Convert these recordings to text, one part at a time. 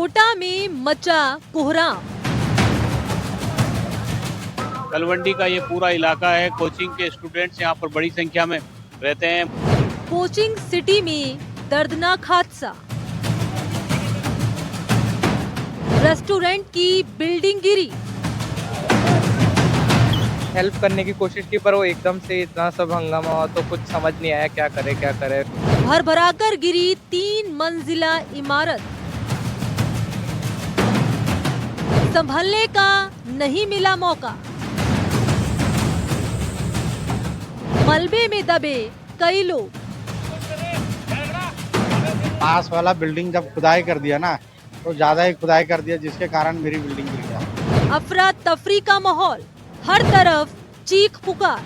कोटा में मचा कोहराम। तलवंडी का ये पूरा इलाका है। कोचिंग के स्टूडेंट्स यहाँ पर बड़ी संख्या में रहते हैं। कोचिंग सिटी में दर्दनाक हादसा। रेस्टोरेंट की बिल्डिंग गिरी। हेल्प करने की कोशिश की पर वो एकदम से इतना सब हंगामा हुआ तो कुछ समझ नहीं आया क्या करे। भरभराकर गिरी 3 मंजिला इमारत। संभलने का नहीं मिला मौका। मलबे में दबे कई लोग। पास वाला बिल्डिंग जब खुदाई कर दिया ना तो ज्यादा ही खुदाई कर दिया, जिसके कारण मेरी बिल्डिंग गिर गया। अफरा तफरी का माहौल, हर तरफ चीख पुकार।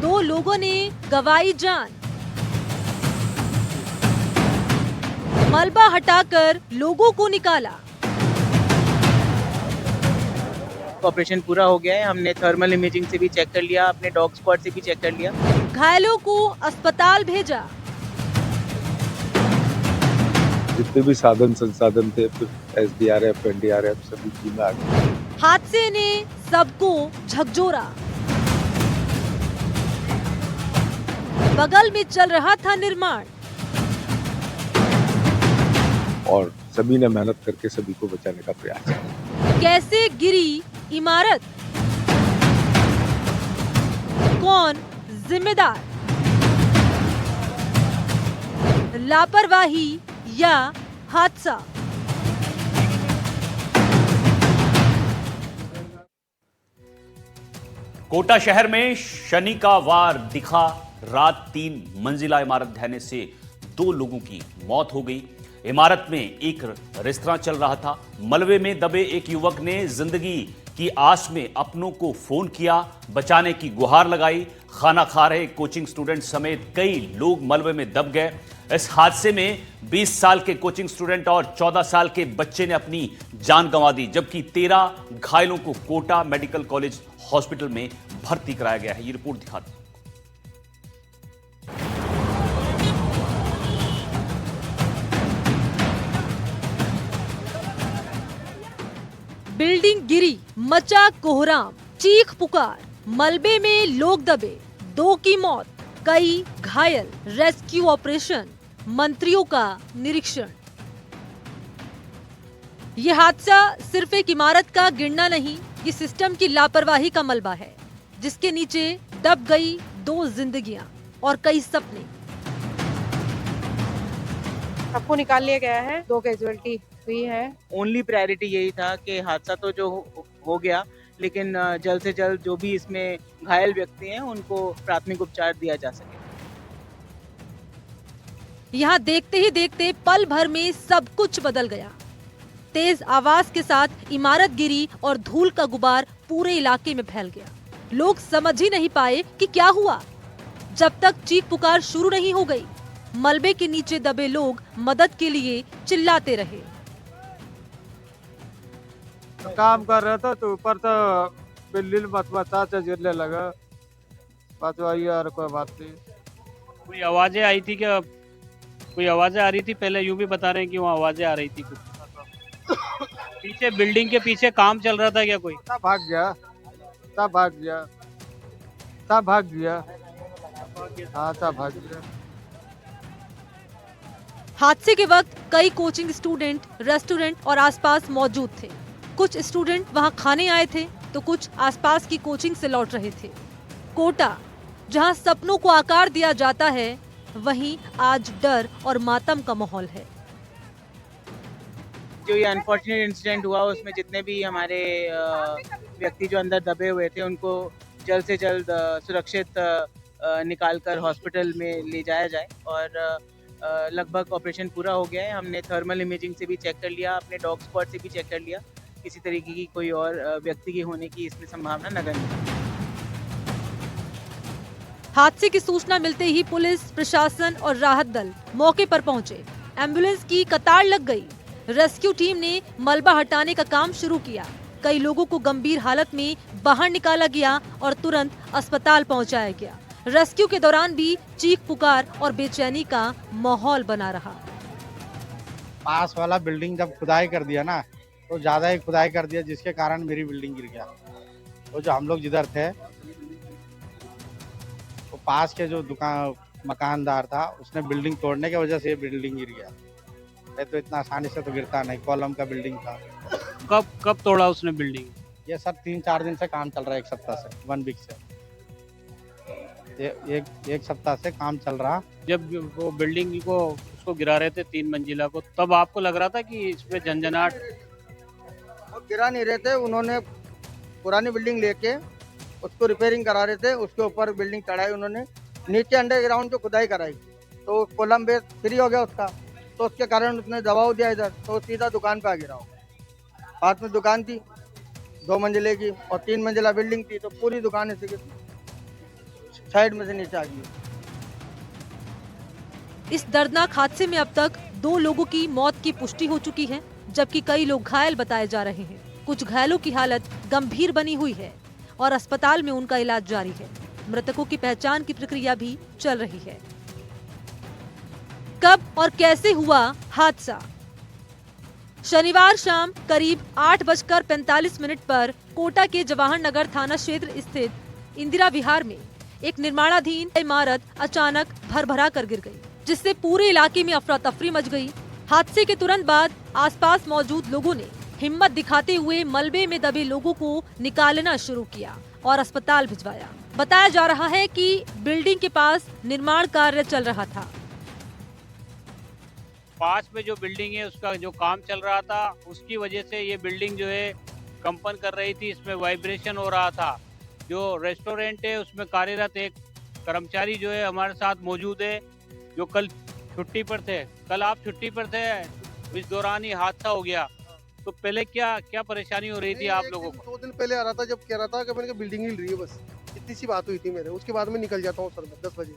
2 लोगों ने गंवाई जान। मलबा हटाकर लोगों को निकाला। ऑपरेशन पूरा हो गया है। हमने थर्मल इमेजिंग से भी चेक कर लिया, अपने डॉग स्क्वाड से भी चेक कर लिया। घायलों को अस्पताल भेजा। जितने भी साधन संसाधन थे, फिर SDRF, NDRF सभी टीमें आ गई। हादसे ने सबको झकझोरा। बगल में चल रहा था निर्माण। और सभी ने मेहनत करके सभी को बचाने का प्रयास किया। कैसे गिरी इमारत, कौन जिम्मेदार? लापरवाही या हादसा? कोटा शहर में शनि का वार दिखा। रात 3 मंजिला इमारत ढहने से 2 लोगों की मौत हो गई। इमारत में एक रेस्तरां चल रहा था। मलबे में दबे एक युवक ने जिंदगी की आस में अपनों को फोन किया, बचाने की गुहार लगाई। खाना खा रहे कोचिंग स्टूडेंट समेत कई लोग मलबे में दब गए। इस हादसे में 20 साल के कोचिंग स्टूडेंट और 14 साल के बच्चे ने अपनी जान गंवा दी, जबकि 13 घायलों को कोटा मेडिकल कॉलेज हॉस्पिटल में भर्ती कराया गया है। ये रिपोर्ट दिखाती है। बिल्डिंग गिरी, मचा कोहराम, चीख पुकार। मलबे में लोग दबे, 2 की मौत, कई घायल। रेस्क्यू ऑपरेशन, मंत्रियों का निरीक्षण। यह हादसा सिर्फ एक इमारत का गिरना नहीं, ये सिस्टम की लापरवाही का मलबा है, जिसके नीचे दब गई 2 जिंदगियां और कई सपने। सबको निकाल लिया गया है, 2 कैजुअल्टी हुई है। ओनली प्रायोरिटी यही था कि हादसा तो जो हो गया, लेकिन जल्द से जल्द जो भी इसमें घायल व्यक्ति हैं उनको प्राथमिक उपचार दिया जा सके। यहाँ देखते ही देखते पल भर में सब कुछ बदल गया। तेज आवाज के साथ इमारत गिरी और धूल का गुबार पूरे इलाके में फैल गया। लोग समझ ही नहीं पाए कि क्या हुआ, जब तक चीख पुकार शुरू नहीं हो गई। मलबे के नीचे दबे लोग मदद के लिए चिल्लाते रहे। काम कर रहा था तो ऊपर तो बिल्ली मचमचा से गिरने लगा। बस वही और कोई बात नहीं। कोई आवाजें आई थी क्या? कोई आवाजें आ रही थी? पहले यूं भी बता रहे हैं कि वहाँ आवाजें आ रही थी कुछ। पीछे बिल्डिंग के पीछे काम चल रहा था क्या कोई? सब भाग गया। हाँ, सब भाग गया। हादसे के वक्त कई कोचिंग स्टूडेंट रेस्टोरेंट और आसपास मौजूद थे। कुछ स्टूडेंट वहां खाने आए थे तो कुछ आसपास की कोचिंग से लौट रहे थे। कोटा, जहां सपनों को आकार दिया जाता है, वहीं आज डर और मातम का माहौल है। जो ये अनफॉर्चुनेट इंसिडेंट हुआ, उसमें जितने भी हमारे व्यक्ति जो अंदर दबे हुए थे उनको जल्द से जल्द सुरक्षित निकालकर हॉस्पिटल में ले जाया जाए। और लगभग ऑपरेशन पूरा हो गया है। हमने थर्मल इमेजिंग से भी चेक कर लिया, अपने डॉग स्क्वाड से भी चेक कर लिया। किसी तरीके की कोई और व्यक्ति की होने की इसमें संभावना नगण्य है। हादसे की सूचना मिलते ही पुलिस प्रशासन और राहत दल मौके पर पहुंचे। एम्बुलेंस की कतार लग गई। रेस्क्यू टीम ने मलबा हटाने का काम शुरू किया। कई लोगों को गंभीर हालत में बाहर निकाला गया और तुरंत अस्पताल पहुंचाया गया। रेस्क्यू के दौरान भी चीख पुकार और बेचैनी का माहौल बना रहा। पास वाला बिल्डिंग जब खुदाई कर दिया ना, तो ज्यादा ही खुदाई कर दिया, जिसके कारण मेरी बिल्डिंग गिर गया। तो जो हम लोग जिधर थे, तो पास के जो दुकान मकानदार था, उसने बिल्डिंग तोड़ने की वजह से ये बिल्डिंग गिर गया। ये तो इतना आसानी से तो गिरता नहीं, कॉलम का बिल्डिंग था। कब तोड़ा उसने बिल्डिंग? ये सर 3-4 दिन से काम चल रहा है, एक सप्ताह से, 1 वीक से। एक सप्ताह से काम चल रहा। जब वो बिल्डिंग को उसको गिरा रहे थे 3 मंजिला को, तब आपको लग रहा था कि इसमें झंझनाट? और गिरा नहीं रहे थे, उन्होंने पुरानी बिल्डिंग लेके उसको रिपेयरिंग करा रहे थे, उसके ऊपर बिल्डिंग चढ़ाई उन्होंने, नीचे अंडरग्राउंड जो खुदाई कराई, तो कोलम बेस फ्री हो गया उसका, तो उसके कारण उसने दबाव दिया इधर, तो सीधा दुकान पे आ गिरा। पास में दुकान थी 2 मंजिले की और 3 मंजिला बिल्डिंग थी, तो पूरी दुकान ऐसे साइड में से नीचे आ गई। इस दर्दनाक हादसे में अब तक 2 लोगों की मौत की पुष्टि हो चुकी है, जबकि कई लोग घायल बताए जा रहे हैं। कुछ घायलों की हालत गंभीर बनी हुई है और अस्पताल में उनका इलाज जारी है। मृतकों की पहचान की प्रक्रिया भी चल रही है। कब और कैसे हुआ हादसा? शनिवार शाम करीब 8:45 पर कोटा के जवाहर नगर थाना क्षेत्र स्थित इंदिरा विहार में एक निर्माणाधीन इमारत अचानक भरभरा कर गिर गई, जिससे पूरे इलाके में अफरा तफरी मच गई। हादसे के तुरंत बाद आसपास मौजूद लोगों ने हिम्मत दिखाते हुए मलबे में दबे लोगों को निकालना शुरू किया और अस्पताल भिजवाया। बताया जा रहा है कि बिल्डिंग के पास निर्माण कार्य चल रहा था। पास में जो बिल्डिंग है उसका जो काम चल रहा था, उसकी वजह से ये बिल्डिंग जो है कंपन कर रही थी, इसमें वाइब्रेशन हो रहा था। जो रेस्टोरेंट है उसमें कार्यरत एक कर्मचारी जो है हमारे साथ मौजूद है, जो कल छुट्टी पर थे। कल आप छुट्टी पर थे, इस दौरान ही हादसा हो गया। तो पहले क्या परेशानी हो रही थी आप लोगों को? 2 दिन पहले आ रहा था, जब कह रहा था कि मैंने बिल्डिंग हिल रही है, बस इतनी सी बात हुई थी मेरे। उसके बाद मैं निकल जाता हूँ सर, 10 बजे।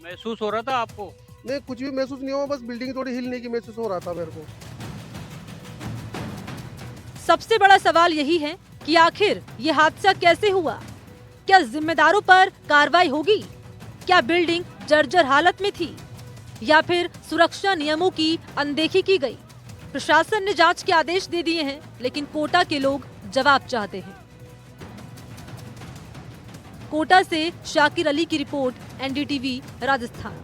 महसूस हो रहा था आपको? नहीं, कुछ भी महसूस नहीं हुआ, बस बिल्डिंग थोड़ी हिलने की महसूस हो रहा था मेरे को। सबसे बड़ा सवाल यही है कि आखिर ये हादसा कैसे हुआ? क्या जिम्मेदारों पर कार्रवाई होगी? क्या बिल्डिंग जर्जर हालत में थी या फिर सुरक्षा नियमों की अनदेखी की गई? प्रशासन ने जांच के आदेश दे दिए हैं, लेकिन कोटा के लोग जवाब चाहते हैं। कोटा से शाकिर अली की रिपोर्ट, एनडीटीवी राजस्थान।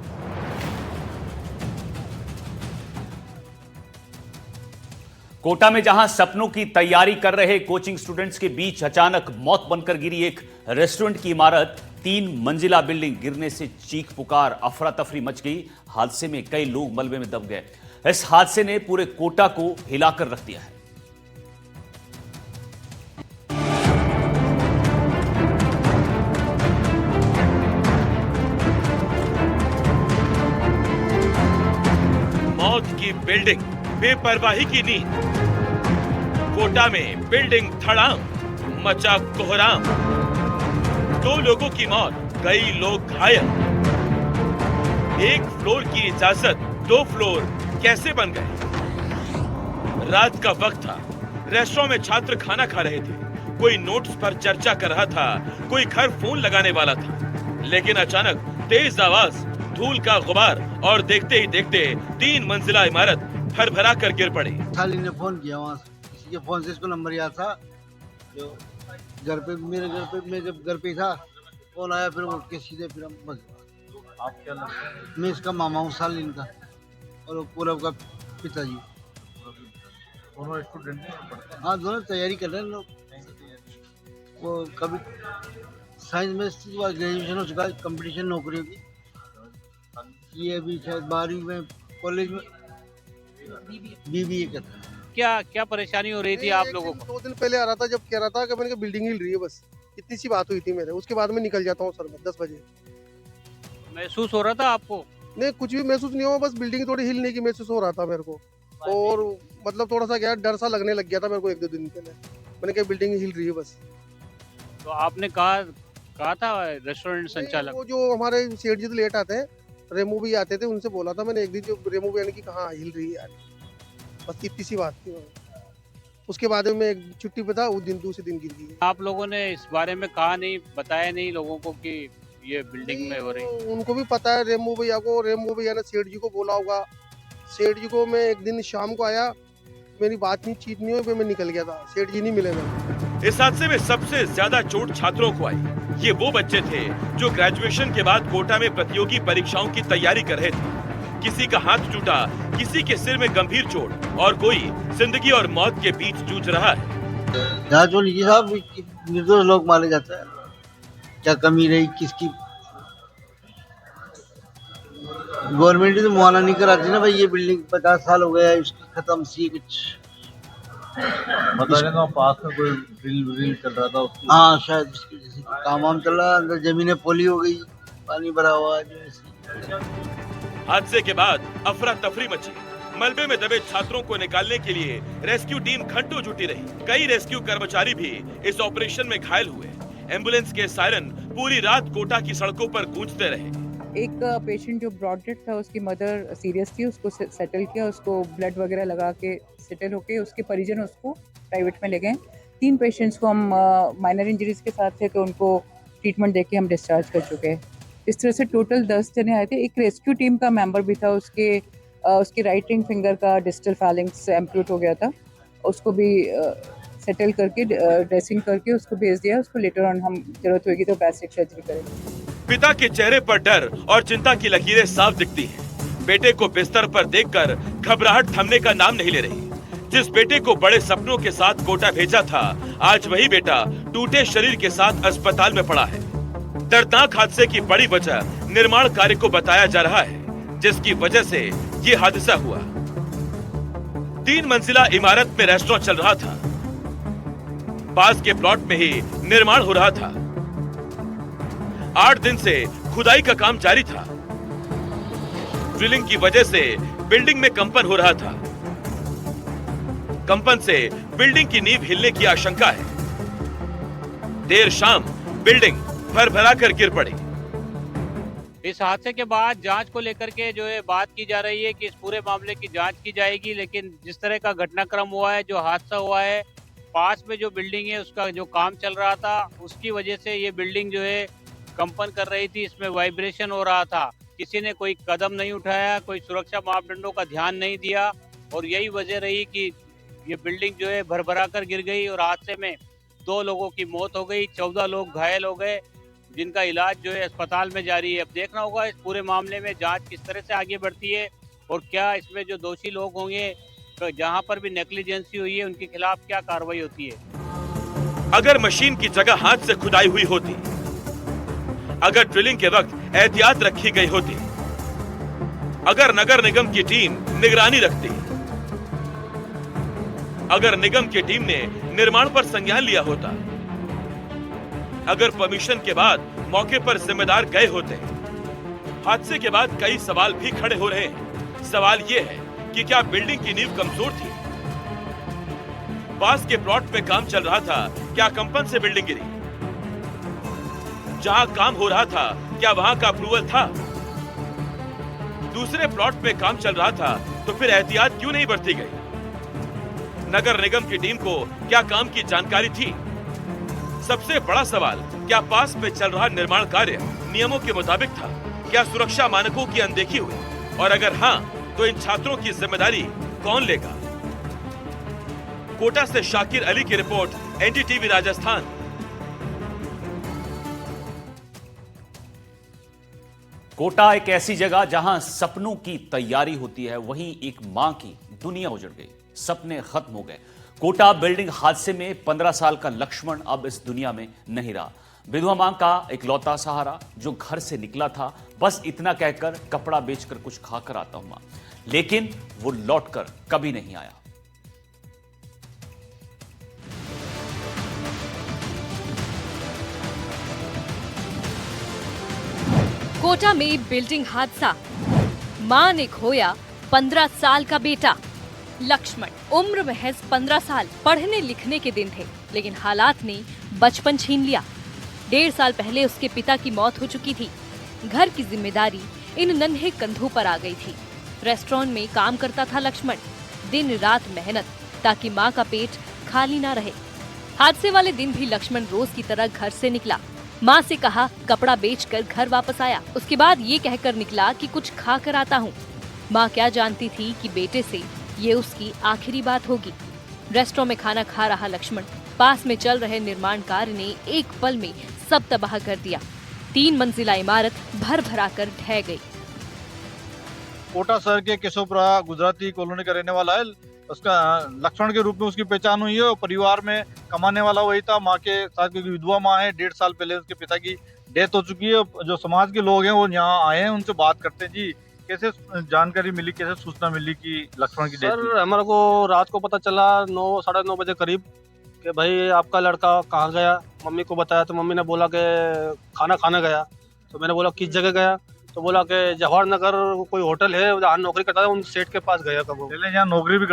कोटा में जहां सपनों की तैयारी कर रहे कोचिंग स्टूडेंट्स के बीच अचानक मौत बनकर गिरी एक रेस्टोरेंट की इमारत, 3 मंजिला बिल्डिंग गिरने से चीख पुकार, अफरा तफरी मच गई। हादसे में कई लोग मलबे में दब गए। इस हादसे ने पूरे कोटा को हिलाकर रख दिया है। मौत की बिल्डिंग, बेपरवाही की नींद। कोटा में बिल्डिंग धड़ाम, मचा कोहराम। 2 लोगों की मौत, कई लोग घायल। 1 फ्लोर की इजाजत 2 फ्लोर कैसे बन गए? रात का वक्त था, रेस्टोरेंट में छात्र खाना खा रहे थे। कोई नोट्स पर चर्चा कर रहा था, कोई घर फोन लगाने वाला था। लेकिन अचानक तेज आवाज, धूल का गुबार और देखते ही देखते 3 मंजिला इमारत भरभरा कर गिर पड़ी। साली ने फोन किया, वहाँ किसी के फोन से इसको नंबर याद था, जो घर पे, मेरे घर पे, मैं जब घर पे था, फोन आया, फिर उठ के सीधे फिर हम बस। आप क्या नाम? मैं इसका मामा हूँ, सालिन का, और पूरब का पिताजी। दोनों स्टूडेंट? हाँ, दोनों तैयारी कर रहे हैं लोग। वो कभी साइंस में ग्रेजुएशन हो चुका है, कंपटीशन नौकरियों की। ये अभी शायद 12वीं में कॉलेज में बीबीए करता है। क्या परेशानी हो रही थी आप लोगों को? 2 दिन पहले आ रहा था, जब कह रहा था कि मैंने बिल्डिंग हिल रही है, बस इतनी सी बात हुई थी मेरे। उसके बाद मैं निकल जाता हूँ सर, 10 बजे। महसूस हो रहा था आपको? नहीं, कुछ भी महसूस नहीं हुआ, बस बिल्डिंग थोड़ी हिलने की महसूस हो रहा था मेरे को। और मतलब थोड़ा सा क्या डर सा लगने लग गया था मेरे को 1-2 दिन पहले। मैंने कहा बिल्डिंग हिल रही है बस। तो आपने कहा था रेस्टोरेंट संचालक? वो जो हमारे सेठ जी लेट आते हैं, रेमू भी आते थे, उनसे बोला था मैंने एक दिन, जो रेमू भी यानी कि कहाँ हिल रही है यार, बस इतनी सी बात थी। उसके बाद में मैं एक छुट्टी पे था, उस दिन दूसरे दिन गिर गई। आप लोगों ने इस बारे में कहा नहीं, बताया नहीं लोगों को कि ये बिल्डिंग में हो रही? उनको भी पता है, रेमू भैया ने सेठ जी को बोला होगा सेठ जी को मैं एक दिन शाम को आया, मेरी बात नहीं चीत नहीं हुई, फिर मैं निकल गया था। सेठ जी नहीं मिले मेरे। इस हादसे में सबसे ज्यादा चोट छात्रों को आई। ये वो बच्चे थे जो ग्रेजुएशन के बाद कोटा में प्रतियोगी परीक्षाओं की तैयारी कर रहे थे। किसी का हाथ टूटा, किसी के सिर में गंभीर चोट और कोई जिंदगी और मौत के बीच जूझ रहा है। जांच होनी चाहिए साहब, निर्दोष लोग मारे जाते हैं। क्या कमी रही किसकी? गवर्नमेंट तो मुआयना नहीं कराती ना भाई। ये बिल्डिंग 50 साल हो गया है, इसकी खत्म सी कुछ बता रहे हो। पास में कोई ड्रिल चल रहा था उसकी। हाँ शायद इसकी जैसे काम वाम चल रहा है, अंदर जमीनें पोली हो गई, पानी भरा हुआ है। हादसे के बाद अफरा तफरी मची। मलबे में दबे छात्रों को निकालने के लिए रेस्क्यू टीम घंटों जुटी रही। कई रेस्क्यू कर्मचारी भी इस ऑपरेशन में घायल हुए। एम्बुलेंस के सायरन पूरी रात कोटा की सड़कों पर गूंजते रहे। एक पेशेंट जो ब्रॉड डेड था, उसकी मदर सीरियस थी, उसको सेटल किया, उसको ब्लड वगैरह लगा के सेटल होके उसके परिजन उसको प्राइवेट में ले गए। 3 पेशेंट्स को हम माइनर इंजरीज के साथ थे, तो उनको ट्रीटमेंट देके हम डिस्चार्ज कर चुके हैं। इस तरह से टोटल 10 जने आए थे। एक रेस्क्यू टीम का मेंबर भी था, उसके राइट रिंग फिंगर का डिस्टल फैलिंग्स एम्प्यूट हो गया था, उसको भी सेटल करके ड्रेसिंग करके उसको भेज दिया। उसको लेटर ऑन हम जरूरत होगी तो बेसिक सर्जरी करेंगे। पिता के चेहरे पर डर और चिंता की लकीरें साफ दिखती हैं। बेटे को बिस्तर पर देखकर घबराहट थमने का नाम नहीं ले रही। जिस बेटे को बड़े सपनों के साथ कोटा भेजा था, आज वही बेटा टूटे शरीर के साथ अस्पताल में पड़ा है। दर्दनाक हादसे की बड़ी वजह निर्माण कार्य को बताया जा रहा है, जिसकी वजह से ये हादसा हुआ। 3 मंजिला इमारत में रेस्टोरेंट चल रहा था। पास के प्लॉट में ही निर्माण हो रहा था। 8 दिन से खुदाई का काम जारी था। ड्रिलिंग की वजह से बिल्डिंग में कंपन हो रहा था। कंपन से बिल्डिंग की नींव हिलने की आशंका है। देर शाम बिल्डिंग भरभरा कर गिर पड़ी। इस हादसे के बाद जांच को लेकर के जो है बात की जा रही है कि इस पूरे मामले की जांच की जाएगी, लेकिन जिस तरह का घटनाक्रम हुआ है, जो हादसा हुआ है, पास में जो बिल्डिंग है उसका जो काम चल रहा था, उसकी वजह से ये बिल्डिंग जो है कंपन कर रही थी, इसमें वाइब्रेशन हो रहा था। किसी ने कोई कदम नहीं उठाया, कोई सुरक्षा मापदंडों का ध्यान नहीं दिया और यही वजह रही कि ये बिल्डिंग जो है भरभरा कर गिर गई और हादसे में 2 लोगों की मौत हो गई, 14 लोग घायल हो गए, जिनका इलाज जो है अस्पताल में जारी है। अब देखना होगा इस पूरे मामले में जांच किस तरह से आगे बढ़ती है और क्या इसमें जो दोषी लोग होंगे, तो जहां पर भी नेग्लिजेंसी हुई है, उनके खिलाफ क्या कार्रवाई होती है। अगर मशीन की जगह हाथ से खुदाई हुई होती, अगर ड्रिलिंग के वक्त एहतियात रखी गई होती, अगर नगर निगम की टीम निगरानी रखती, अगर निगम की टीम ने निर्माण पर संज्ञान लिया होता, अगर परमिशन के बाद मौके पर जिम्मेदार गए होते। हादसे के बाद कई सवाल भी खड़े हो रहे हैं। सवाल ये है कि क्या बिल्डिंग की नींव कमजोर थी? पास के प्लॉट में काम चल रहा था, क्या कंपन से बिल्डिंग गिरी? जहां काम हो रहा था, क्या वहां का अप्रूवल था? दूसरे प्लॉट में काम चल रहा था, तो फिर एहतियात क्यों नहीं बरती गई? नगर निगम की टीम को क्या काम की जानकारी थी? सबसे बड़ा सवाल, क्या पास में चल रहा निर्माण कार्य नियमों के मुताबिक था? क्या सुरक्षा मानकों की अनदेखी हुई? और अगर हाँ, तो इन छात्रों की जिम्मेदारी कौन लेगा? कोटा से शाकिर अली की रिपोर्ट, एनडीटीवी राजस्थान। कोटा एक ऐसी जगह जहां सपनों की तैयारी होती है, वहीं एक मां की दुनिया उजड़ गई, सपने खत्म हो गए। कोटा बिल्डिंग हादसे में 15 साल का लक्ष्मण अब इस दुनिया में नहीं रहा। विधवा मां का इकलौता सहारा जो घर से निकला था, बस इतना कहकर कपड़ा बेचकर कुछ खाकर आता हूं मां, लेकिन वो लौटकर कभी नहीं आया। कोटा में बिल्डिंग हादसा, मां ने खोया 15 साल का बेटा लक्ष्मण। उम्र महज 15 साल, पढ़ने लिखने के दिन थे, लेकिन हालात ने बचपन छीन लिया। 1.5 साल पहले उसके पिता की मौत हो चुकी थी। घर की जिम्मेदारी इन नन्हे कंधों पर आ गई थी। रेस्टोरेंट में काम करता था लक्ष्मण, दिन रात मेहनत ताकि मां का पेट खाली ना रहे। हादसे वाले दिन भी लक्ष्मण रोज की तरह घर से निकला। मां से कहा कपड़ा बेचकर घर वापस आया। उसके बाद ये कहकर निकला कि कुछ खा कर आता हूँ। माँ क्या जानती थी कि बेटे से ये उसकी आखिरी बात होगी। रेस्टोरेंट में खाना खा रहा लक्ष्मण पास में चल रहे निर्माण कार्य ने एक पल में सब तबाह कर दिया। 3 मंजिला इमारत भर भरा कर ढह गई। कोटा शहर के केशवपुरा गुजराती कॉलोनी का रहने वाला है। उसका लक्ष्मण के रूप में उसकी पहचान हुई है और परिवार में कमाने वाला वही था। माँ के साथ, क्योंकि विधवा माँ है, 1.5 साल पहले उसके पिता की डेथ हो चुकी है। जो समाज के लोग हैं वो यहाँ आए हैं, उनसे बात करते हैं। जी, कैसे जानकारी मिली, कैसे सूचना मिली कि लक्ष्मण की डेथ? सर, हमारे को रात को पता चला 9 साढ़े 9 बजे करीब कि भाई आपका लड़का कहाँ गया। मम्मी को बताया तो मम्मी ने बोला कि खाना खाने गया। तो मैंने बोला किस जगह गया, तो बोला कि जवाहर नगर कोई होटल है जहाँ नौकरी करता था, उन सेठ के पास गया। कब पहले यहाँ नौकरी भी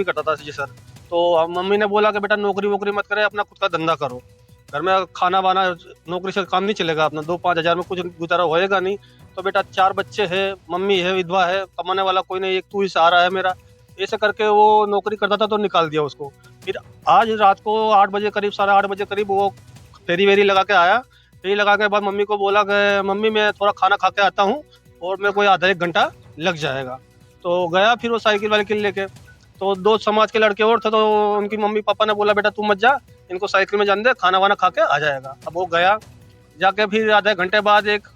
करता था जी सर। तो मम्मी ने बोला कि बेटा नौकरी वोकरी मत करे, अपना खुद का धंधा करो, घर में खाना वाना, नौकरी से काम नहीं चलेगा अपना, 2-5 हज़ार में कुछ गुजारा होएगा नहीं। तो बेटा 4 बच्चे हैं, मम्मी है, विधवा है, कमाने वाला कोई नहीं, एक तू ही सहारा है मेरा। ऐसे करके वो नौकरी करता था तो निकाल दिया उसको। फिर आज रात को 8 बजे करीब, 8:30 बजे करीब वो फेरी वेरी लगा के आया। फेरी लगा के बाद मम्मी को बोला कि मम्मी मैं थोड़ा खाना खा के आता हूँ और मेरे को आधा 1 घंटा लग जाएगा। तो गया फिर वो साइकिल वाले के लेके। तो 2 समाज के लड़के और थे, तो उनकी मम्मी पापा ने बोला बेटा तू मत जा, इनको साइकिल में जाने दे, खाना वाना खा के आ जाएगा। अब वो गया, जाके फिर आधे घंटे बाद एक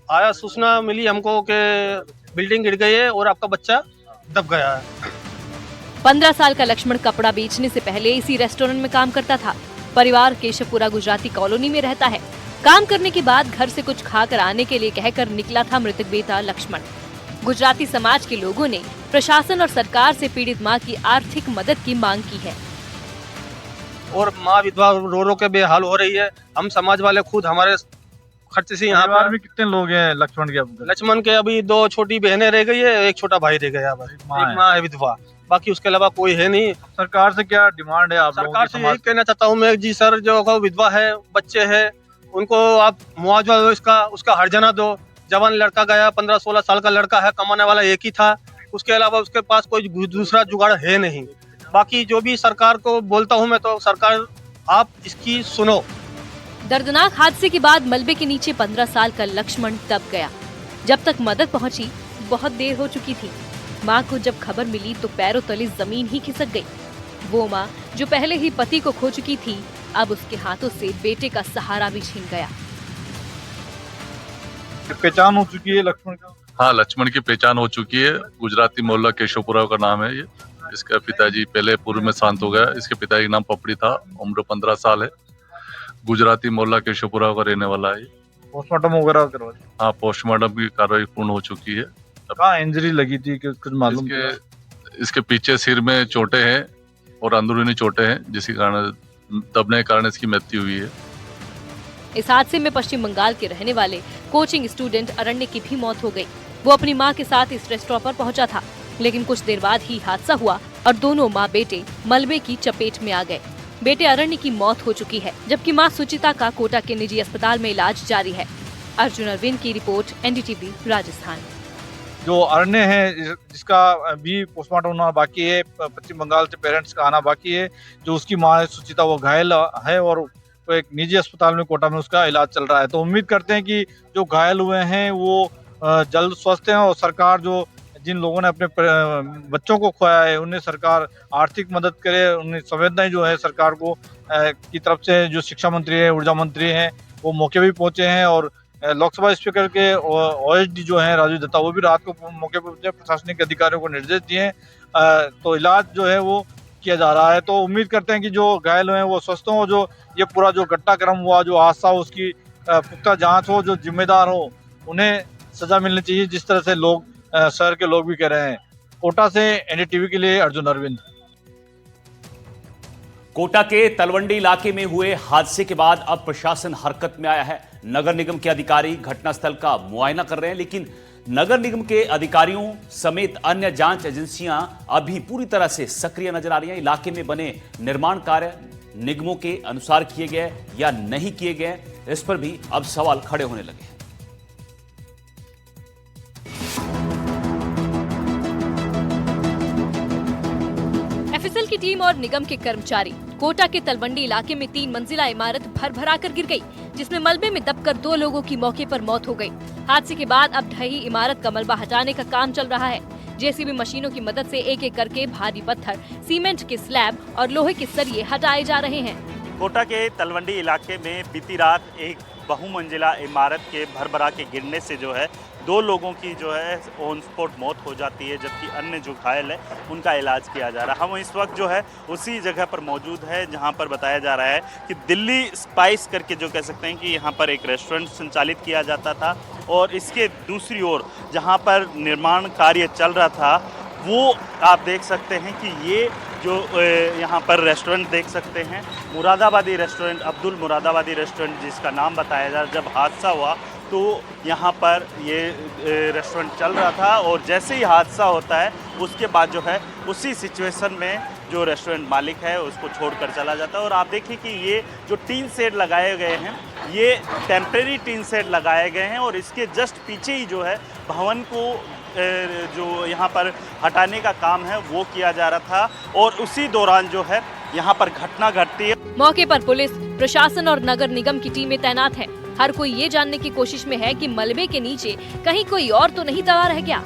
आया, सूचना मिली हमको कि बिल्डिंग गिर गई है और आपका बच्चा दब गया है। 15 साल का लक्ष्मण कपड़ा बेचने से पहले इसी रेस्टोरेंट में काम करता था। परिवार केशवपुरा गुजराती कॉलोनी में रहता है। काम करने के बाद घर से कुछ खाकर आने के लिए कहकर निकला था मृतक बेटा लक्ष्मण। गुजराती समाज के लोगों ने प्रशासन और सरकार से पीड़ित मां की आर्थिक मदद की मांग की है। और माँ विधवा रो रो के बेहाल हो रही है। हम समाज वाले खुद हमारे खर्चे से यहाँ पर। में कितने लोग हैं लक्ष्मण के? लक्ष्मण के अभी 2 छोटी बहनें रह गई है, 1 छोटा भाई रह गया, बस एक माँ है विधवा, बाकी उसके अलावा कोई है नहीं। सरकार से क्या डिमांड है आप लोगों की? सरकार से यही कहना चाहता हूँ मैं जी सर, जो विधवा है, बच्चे हैं, उनको आप मुआवजा दो, उसका हर्जाना दो। जवान लड़का गया, 15-16 साल का लड़का है, कमाने वाला एक ही था, उसके अलावा उसके पास कोई दूसरा जुगाड़ है नहीं। बाकी जो भी सरकार को बोलता हूँ मैं, तो सरकार आप इसकी सुनो। दर्दनाक हादसे के बाद मलबे के नीचे 15 साल का लक्ष्मण दब गया। जब तक मदद पहुंची बहुत देर हो चुकी थी। मां को जब खबर मिली तो पैरों तले जमीन ही खिसक गई। वो मां जो पहले ही पति को खो चुकी थी, अब उसके हाथों से बेटे का सहारा भी छीन गया। पहचान हो चुकी है लक्ष्मण का? हाँ, लक्ष्मण की पहचान हो चुकी है। गुजराती मोहल्ला केशवपुरा का नाम है ये। इसका पिताजी पहले पूर्व में शांत हो गया। इसके पिताजी का नाम पपड़ी था, उम्र 15 साल है। गुजराती मोहल्ला केशवपुरा का रहने वाला है। पोस्टमार्टम वगैरह करवा दी? हाँ, पोस्टमार्टम की कार्रवाई पूर्ण हो चुकी है। कहाँ इंजरी लगी थी, कुछ मालूम? इसके पीछे सिर में चोटें हैं और अंदरूनी चोटें हैं, जिसके कारण दबने के कारण इसकी मृत्यु हुई है। इस हादसे में पश्चिम बंगाल के रहने वाले कोचिंग स्टूडेंट अरण्य की भी मौत हो गई। वो अपनी मां के साथ इस रेस्टोरेंट पर पहुंचा था, लेकिन कुछ देर बाद ही हादसा हुआ और दोनों मां बेटे मलबे की चपेट में आ गए। बेटे अरण्य की मौत हो चुकी है, जबकि मां सुचिता का कोटा के निजी अस्पताल में इलाज जारी है। अर्जुन अरविंद की रिपोर्ट, NDTV राजस्थान। जो अरण्य है, जिसका भी पोस्टमार्टम होना बाकी है, पश्चिम बंगाल से पेरेंट्स का आना बाकी है। जो उसकी मां है सुचिता, वो घायल है और तो एक निजी अस्पताल में कोटा में उसका इलाज चल रहा है। तो उम्मीद करते हैं कि जो घायल हुए हैं वो जल्द स्वस्थ हैं और सरकार जो जिन लोगों ने अपने बच्चों को खोया है उन्हें सरकार आर्थिक मदद करे। उन्हें संवेदनाएं जो है सरकार को की तरफ से, जो शिक्षा मंत्री है, ऊर्जा मंत्री हैं, वो मौके भी पहुंचे हैं और लोकसभा स्पीकर के OSD जो हैं राजू दत्ता, वो भी रात को मौके पर पहुंचे, प्रशासनिक अधिकारियों को निर्देश दिए। तो इलाज जो है वो किया जा रहा है। तो उम्मीद करते हैं कि जो घायल हुए हैं वो स्वस्थ हों, जो ये पूरा जो घटनाक्रम हुआ, जो हादसा हो, उसकी पुख्ता जांच हो, जो जिम्मेदार हो उन्हें सजा मिलनी चाहिए, जिस तरह से लोग शहर के लोग भी कह रहे हैं। कोटा से NDTV के लिए अर्जुन अरविंद। कोटा के तलवंडी इलाके में हुए हादसे के बाद अब प्रशासन हरकत में आया है। नगर निगम के अधिकारी घटनास्थल का मुआयना कर रहे हैं, लेकिन नगर निगम के अधिकारियों समेत अन्य जांच एजेंसियां अभी पूरी तरह से सक्रिय नजर आ रही हैं। इलाके में बने निर्माण कार्य निगमों के अनुसार किए गए या नहीं किए गए, इस पर भी अब सवाल खड़े होने लगे हैं। FSL की टीम और निगम के कर्मचारी कोटा के तलवंडी इलाके में 3 मंजिला इमारत भर भरा कर गिर गई, जिसमें मलबे में दबकर 2 लोगों की मौके पर मौत हो गई। हादसे के बाद अब ढही इमारत का मलबा हटाने का काम चल रहा है। जेसीबी मशीनों की मदद से एक एक करके भारी पत्थर, सीमेंट के स्लैब और लोहे के सरिये हटाए जा रहे हैं। कोटा के तलवंडी इलाके में बीती रात एक बहुमंजिला इमारत के भरभरा के गिरने से जो है 2 लोगों की जो है ऑन स्पॉट मौत हो जाती है, जबकि अन्य जो घायल है उनका इलाज किया जा रहा है। हम इस वक्त जो है उसी जगह पर मौजूद है जहां पर बताया जा रहा है कि दिल्ली स्पाइस करके जो कह सकते हैं कि यहां पर एक रेस्टोरेंट संचालित किया जाता था, और इसके दूसरी ओर जहां पर निर्माण कार्य चल रहा था वो आप देख सकते हैं कि ये जो यहाँ पर रेस्टोरेंट देख सकते हैं, मुरादाबादी रेस्टोरेंट, अब्दुल मुरादाबादी रेस्टोरेंट जिसका नाम बताया जा रहा है। जब हादसा हुआ तो यहाँ पर ये रेस्टोरेंट चल रहा था, और जैसे ही हादसा होता है उसके बाद जो है उसी सिचुएशन में जो रेस्टोरेंट मालिक है उसको छोड़कर चला जाता है। और आप देखिए कि ये जो टीन शेड लगाए गए हैं ये टेम्परेरी टीन शेड लगाए गए हैं, और इसके जस्ट पीछे ही जो है भवन को जो यहाँ पर हटाने का काम है वो किया जा रहा था, और उसी दौरान जो है यहाँ पर घटना घटती है। मौके पर पुलिस, प्रशासन और नगर निगम की टीमें तैनात हैं। हर कोई ये जानने की कोशिश में है कि मलबे के नीचे कहीं कोई और तो नहीं दबा रह गया।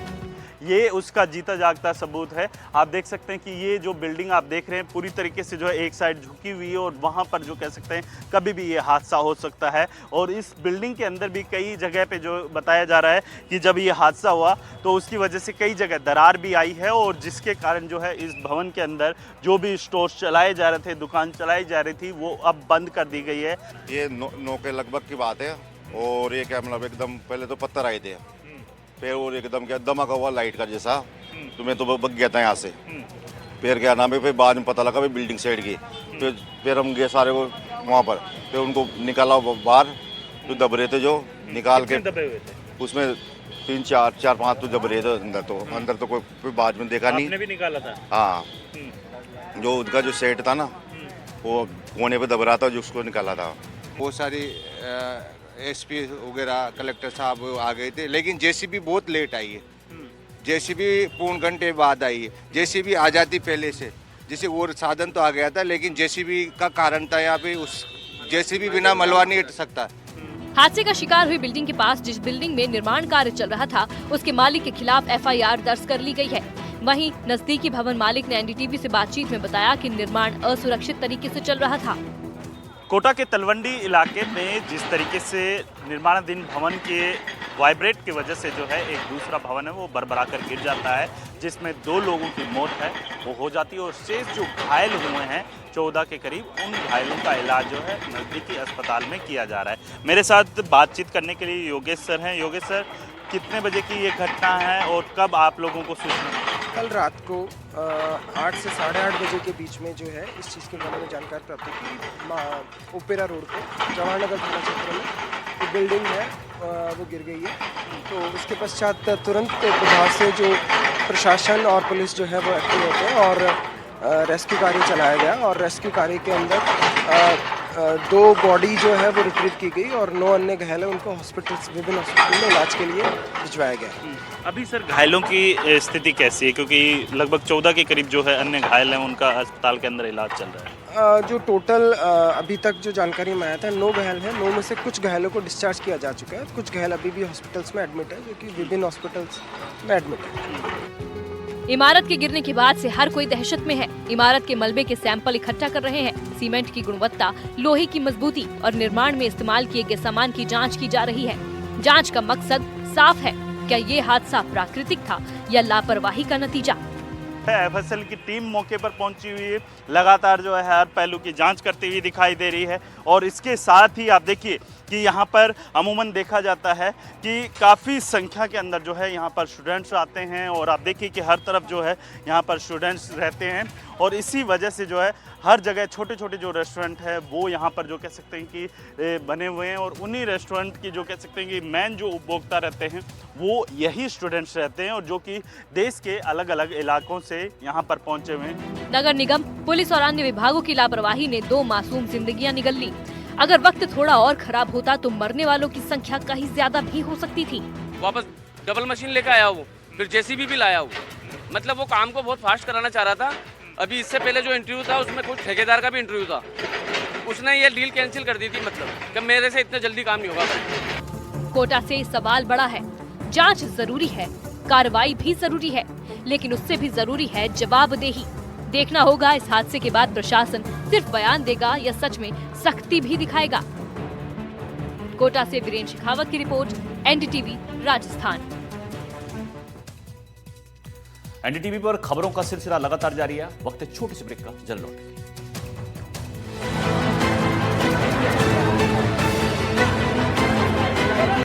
ये उसका जीता जागता सबूत है। आप देख सकते हैं कि ये जो बिल्डिंग आप देख रहे हैं पूरी तरीके से जो है एक साइड झुकी हुई है, और वहाँ पर जो कह सकते हैं कभी भी ये हादसा हो सकता है। और इस बिल्डिंग के अंदर भी कई जगह पे जो बताया जा रहा है कि जब ये हादसा हुआ तो उसकी वजह से कई जगह दरार भी आई है, और जिसके कारण जो है इस भवन के अंदर जो भी स्टोर्स चलाए जा रहे थे, दुकान चलाई जा रही थी, वो अब बंद कर दी गई है। ये 9 के लगभग की बात है, और ये क्या मतलब एकदम पहले तो पत्थर आए थे, फिर और एकदम क्या धमाका हुआ लाइट का जैसा, तो मैं तो बग गया था यहाँ से। फिर क्या नाम है, फिर बाद में पता लगा भाई बिल्डिंग साइड की। फिर हम गए सारे को वहाँ पर, फिर उनको निकाला बाहर, जो दब रहे थे जो निकाल के दबे हुए थे उसमें 3 4 5 तो दब रहे थे अंदर तो कोई बाद में देखा नहीं। आपने भी निकाला था? हाँ, जो उनका जो सेट था ना वो कोने पे दब रहा था, जो उसको निकाला था। बहुत सारी एसपी वगैरह कलेक्टर साहब आ गए थे, लेकिन जेसीबी बहुत लेट आई है। जेसीबी पौन घंटे बाद आई है। जेसीबी आ जाती पहले से, जैसे और साधन तो आ गया था, लेकिन जेसीबी का कारण था यहाँ पे, उस जेसीबी बिना मलबा नहीं हट सकता। हादसे का शिकार हुई बिल्डिंग के पास जिस बिल्डिंग में निर्माण कार्य चल रहा था उसके मालिक के खिलाफ FIR दर्ज कर ली गई है। वहीं नजदीकी भवन मालिक ने NDTV से बातचीत में बताया कि निर्माण असुरक्षित तरीके से चल रहा था। कोटा के तलवंडी इलाके में जिस तरीके से निर्माणाधीन भवन के वाइब्रेट की वजह से जो है एक दूसरा भवन है वो बरबरा कर गिर जाता है, जिसमें 2 लोगों की मौत है वो हो जाती है, और शेष जो घायल हुए हैं 14 के करीब, उन घायलों का इलाज जो है नज़दीकी अस्पताल में किया जा रहा है। मेरे साथ बातचीत करने के लिए योगेश सर हैं। योगेश सर, कितने बजे की ये घटना है और कब आप लोगों को सूचना? कल रात को 8 से 8:30 बजे के बीच में जो है इस चीज़ के बारे में जानकारी प्राप्त की। ओपेरा रोड पे जवाहरनगर थाना क्षेत्र में जो बिल्डिंग है वो गिर गई है। तो उसके पश्चात तुरंत प्रभाव से जो प्रशासन और पुलिस जो है वो एक्टिव होते हैं, और रेस्क्यू कार्य चलाया गया, और रेस्क्यू कार्य के अंदर 2 बॉडी जो है वो रिट्रीव की गई, और 9 अन्य घायल हैं उनको विभिन्न हॉस्पिटल में इलाज के लिए भिजवाया गया। अभी सर घायलों की स्थिति कैसी है, क्योंकि लगभग 14 के करीब जो है अन्य घायल हैं उनका अस्पताल के अंदर इलाज चल रहा है? जो टोटल अभी तक जो जानकारी में आया था 9 घायल हैं। 9 में से कुछ घायलों को डिस्चार्ज किया जा चुका है, कुछ घायल अभी भी हॉस्पिटल्स में एडमिट है, जो कि विभिन्न हॉस्पिटल्स में एडमिट है। इमारत के गिरने के बाद से हर कोई दहशत में है। इमारत के मलबे के सैंपल इकट्ठा कर रहे हैं। सीमेंट की गुणवत्ता, लोहे की मजबूती और निर्माण में इस्तेमाल किए गए सामान की जांच की जा रही है। जांच का मकसद साफ है, क्या ये हादसा प्राकृतिक था या लापरवाही का नतीजा? FSL की टीम मौके पर पहुंची हुई है, लगातार जो है हर पहलू की जांच करती हुई दिखाई दे रही है, और इसके साथ ही आप देखिए कि यहाँ पर अमूमन देखा जाता है कि काफ़ी संख्या के अंदर जो है यहाँ पर स्टूडेंट्स आते हैं, और आप देखिए कि हर तरफ जो है यहाँ पर स्टूडेंट्स रहते हैं, और इसी वजह से जो है हर जगह छोटे छोटे जो रेस्टोरेंट है वो यहाँ पर जो कह सकते हैं कि बने हुए हैं, और उन्हीं रेस्टोरेंट की जो कह सकते हैं कि मेन जो उपभोक्ता रहते हैं वो यही स्टूडेंट्स रहते हैं, और जो कि देश के अलग अलग इलाकों से यहाँ पर पहुँचे हुए हैं। नगर निगम, पुलिस और अन्य विभागों की लापरवाही ने 2 मासूम जिंदगियां निगल ली। अगर वक्त थोड़ा और खराब होता तो मरने वालों की संख्या कहीं ज्यादा भी हो सकती थी। वापस डबल मशीन लेकर आया वो, फिर जेसीबी भी लाया वो, मतलब वो काम को बहुत फास्ट कराना चाह रहा था। अभी इससे पहले जो इंटरव्यू था उसमें कुछ ठेकेदार का भी इंटरव्यू था, उसने ये डील कैंसिल कर दी थी, मतलब कि मेरे से इतना जल्दी काम नहीं होगा। कोटा से सवाल बड़ा है, जांच जरूरी है, कार्रवाई भी जरूरी है, लेकिन उससे भी जरूरी है जवाबदेही। देखना होगा इस हादसे के बाद प्रशासन सिर्फ बयान देगा या सच में सख्ती भी दिखाएगा। कोटा से वीरेंद्र शेखावत की रिपोर्ट, एनडीटीवी राजस्थान। एनडीटीवी पर खबरों का सिलसिला लगातार जारी है। वक्त है छोटी सी ब्रेक का, जल्द लौटेंगे।